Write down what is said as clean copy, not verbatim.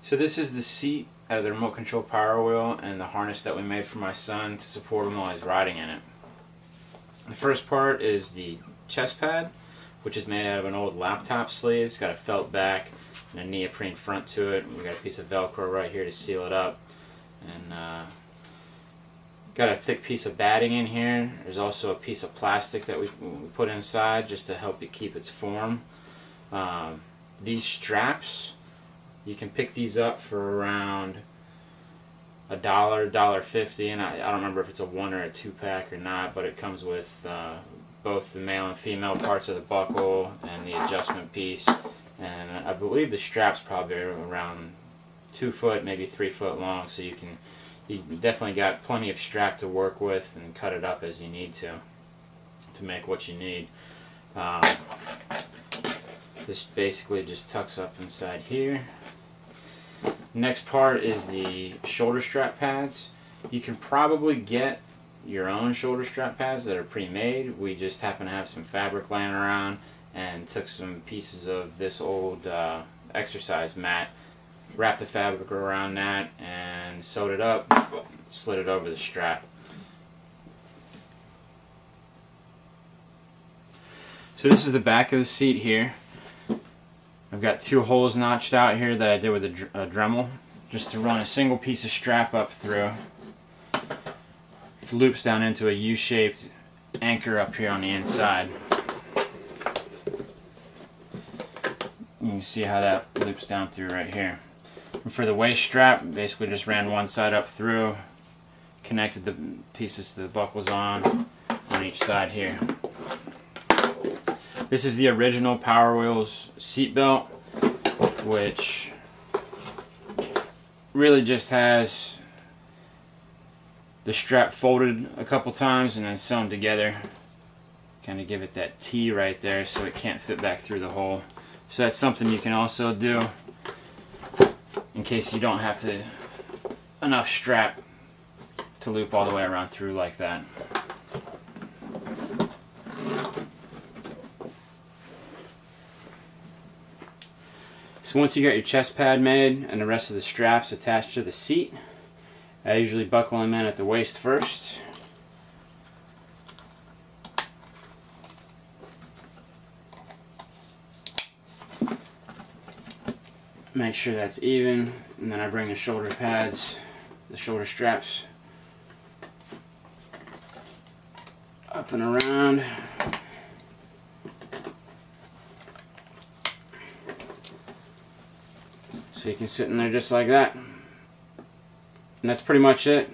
So this is the seat out of the remote control power wheel and the harness that we made for my son to support him while he's riding in it. The first part is the chest pad, which is made out of an old laptop sleeve. It's got a felt back and a neoprene front to it. We got a piece of Velcro right here to seal it up, and got a thick piece of batting in here. There's also a piece of plastic that we put inside just to help it keep its form. These straps, you can pick these up for around $1, $1.50, and I don't remember if it's a 1 or a 2-pack or not, but it comes with both the male and female parts of the buckle and the adjustment piece. And I believe the straps probably are around 2 foot, maybe 3 foot long, so you definitely got plenty of strap to work with and cut it up as you need to make what you need. This basically just tucks up inside here. Next part is the shoulder strap pads. You can probably get your own shoulder strap pads that are pre-made. We just happen to have some fabric laying around and took some pieces of this old exercise mat, wrapped the fabric around that and sewed it up, slid it over the strap. So this is the back of the seat here. I've got 2 holes notched out here that I did with a Dremel just to run a single piece of strap up through. It loops down into a U-shaped anchor up here on the inside. You can see how that loops down through right here. And for the waist strap, basically just ran one side up through, connected the pieces to the buckles on each side here. This is the original Power Wheels seat belt, which really just has the strap folded a couple times and then sewn together. Kind of give it that T right there so it can't fit back through the hole. So that's something you can also do in case you don't have enough strap to loop all the way around through like that. So once you got your chest pad made and the rest of the straps attached to the seat, I usually buckle them in at the waist first. Make sure that's even, and then I bring the shoulder pads, the shoulder straps up and around. So you can sit in there just like that. And that's pretty much it.